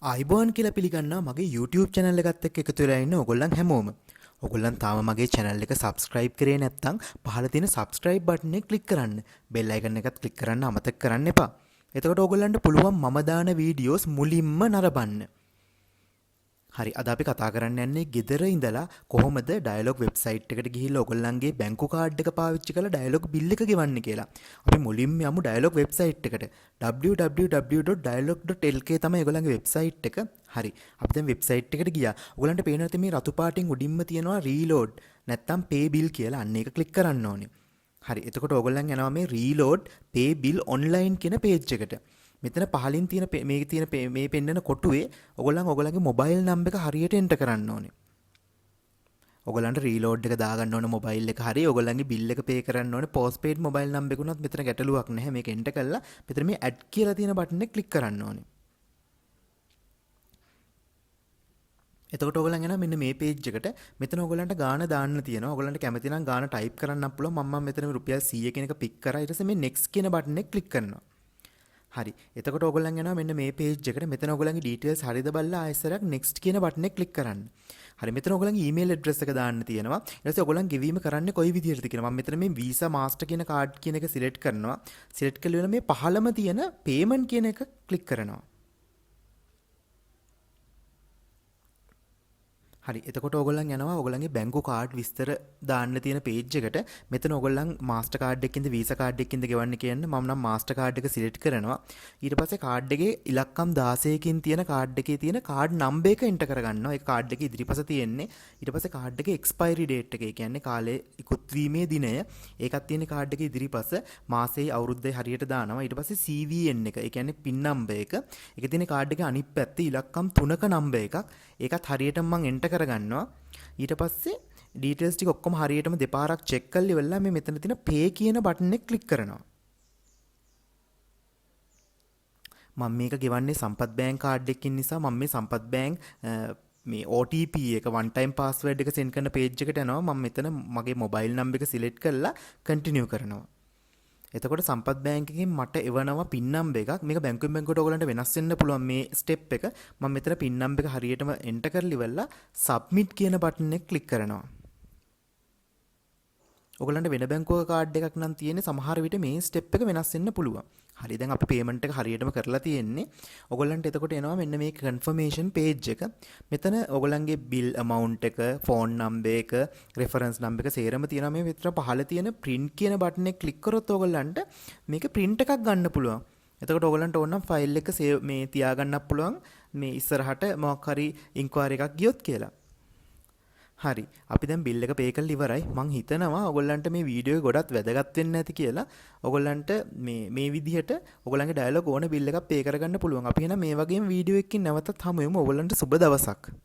ආයිබෝන් කියලා පිළිගන්නවා මගේ YouTube channel එකත් එක්ක එකතු වෙලා ඉන්න ඔයගොල්ලන් හැමෝම. ඔයගොල්ලන් තාම මගේ channel එක subscribe කරේ නැත්නම් පහළ තියෙන subscribe button එක click කරන්න. bell icon එකත් click කරන්න අමතක කරන්න එපා. එතකොට ඔයගොල්ලන්ට පුළුවන් මම දාන videos මුලින්ම නරඹන්න. හරි අද අපි කතා කරන්න යන්නේ ගෙදර ඉඳලා කොහොමද Dialog website එකට ගිහිල්ලා ඔයගොල්ලන්ගේ බැංකු කාඩ් එක පාවිච්චි කරලා Dialog bill එක ගෙවන්නේ කියලා. අපි මුලින්ම යමු Dialog website එකට. www.dialog.lk තමයි ඔයගොල්ලන්ගේ website එක. හරි. අපි දැන් website එකට ගියා. ඔයගොල්ලන්ට පේනවා මේ රතු පාටින් උඩින්ම තියෙනවා reload නැත්නම් pay bill කියලා. අන්න ඒක click කරන්න ඕනේ. හරි. එතකොට ඔයගොල්ලන් යනවා මේ reload pay bill online කියන page එකට. මෙතන පහලින් තියෙන මේ පෙන්නන කොටුවේ ඔයගොල්ලන්ගේ මොබයිල් නම්බර් එක හරියට එන්ටර් කරන්න ඕනේ. ඔයගොල්ලන්ට රීලෝඩ් එක දාගන්න ඕනේ මොබයිල් එක හරිය. ඔයගොල්ලන්ගේ බිල් එක පේ කරන්න ඕනේ. පෝස්ට්පේඩ් මොබයිල් නම්බර් එක උනත් මෙතන ගැටලුවක් නැහැ. මේක එන්ටර් කරලා මෙතන මේ ඇඩ් කියලා තියෙන බටන් එක ක්ලික් කරන්න ඕනේ. එතකොට ඔයගොල්ලන් එනවා මෙන්න මේ page එකට. මෙතන ඔයගොල්ලන්ට ගාණ දාන්න තියෙනවා. ඔයගොල්ලන්ට කැමති නම් ගාණ type කරන්නත් පුළුවන්. මම මෙතන රුපියල් 100 කියන එක පික් කරා. ඊට පස්සේ මේ next කියන බටන් එක ක්ලික් කරනවා. හරි. එතකොට ඔයගොල්ලන් යනවා මෙන්න මේ page එකට. මෙතන ඔයගොල්ලන්ගේ details හරියද බලලා ආයෙසරක් next කියන බටන් එක click කරන්න. හරි. මෙතන ඔයගොල්ලන්ගේ email address එක දාන්න තියෙනවා. ඊට පස්සේ ඔයගොල්ලන් ගෙවීම කරන්නේ කොයි විදිහටද කියලා. මම මෙතන මේ Visa Master කියන card කියන එක select කරනවා. select කළා මේ පහළම තියෙන payment කියන එක click කරනවා. හරි. එතකොට ඔයගොල්ලන් යනවා ඔයගොල්ලන්ගේ බැංකු කාඩ් විස්තර දාන්න තියෙන page එකට. මෙතන ඔයගොල්ලන් master card එකකින්ද visa card එකකින්ද ගෙවන්න කියන්නේ. මම නම් master card එක select කරනවා. ඊට පස්සේ card එකේ ඉලක්කම් 16කින් තියෙන card එකේ තියෙන card number එක enter කරගන්නවා. ඒ card එකේ ඉදිරිපස තියෙන්නේ. ඊට පස්සේ card එකේ expiry date එක. ඒ කියන්නේ කාලේ ඉක්ුත් වීමේ දිනය. ඒකත් තියෙන card එකේ ඉදිරිපස මාසෙයි අවුරුද්දයි හරියට දානවා. ඊට පස්සේ CVN එක. ඒ කියන්නේ pin number එක. ඒකේ තියෙන card එකේ අනිත් පැත්තේ ඉලක්කම් 3ක number එකක්. ඒකත් හරියටම මම enter කරගන්නවා. ඊට පස්සේ details ටික ඔක්කොම හරියටම දෙපාරක් check කරලා ඉවරලා මේ මෙතන තියෙන pay කියන බටන් එක click කරනවා. මම මේක ගෙවන්නේ සම්පත් බැංක් කාඩ් එකකින් නිසා මම මේ සම්පත් බැංක් මේ OTP එක one time password එක send කරන page එකට යනවා. මම මෙතන මගේ mobile number එක select කරලා continue කරනවා. එතකොට සම්පත් බැංක් එකකින් මට එවනවා PIN number එකක්. මේක බැංකුවෙන් බැංකුවට ඔයගලන්ට වෙනස් වෙන්න පුළුවන් මේ step එක. මම මෙතන PIN number එක හරියටම enter කරලා ඉවරලා submit කියන බටන් එක click කරනවා. ඔයගලන්ට වෙන බැංකුවක කාඩ් එකක් නම් තියෙන්නේ සමහර විට මේ step එක වෙනස් වෙන්න පුළුවන්. හරි දැන් අපි payment එක හරියටම කරලා තියෙන්නේ. ඔයගලන්ට එතකොට එනවා මෙන්න මේ confirmation page එක. මෙතන ඔයගලන්ගේ bill amount එක, phone number එක, reference number එක සේරම තියෙනවා. මේ විතර පහළ තියෙන print කියන බටන් එක click කරොත් ඔයගලන්ට මේක print එකක් ගන්න පුළුවන්. එතකොට ඔයගලන්ට ඕන නම් file එක save මේ තියාගන්නත් පුළුවන්. මේ ඉස්සරහට මොකක් හරි inquiry එකක් ගියොත් කියලා. හරි. අපි දැන් bill එක pay කරලා ඉවරයි. මං හිතනවා ඔයගොල්ලන්ට මේ වීඩියෝ එක ගොඩක් වැදගත් වෙන්න ඇති කියලා. ඔයගොල්ලන්ට මේ විදිහට ඔයගොල්ලන්ගේ Dialog ඕන bill එකක් pay කරගන්න පුළුවන්. අපි එහෙනම් මේ වගේම වීඩියෝ එකකින් නැවතත් හමු වෙමු. ඔයගොල්ලන්ට සුබ දවසක්.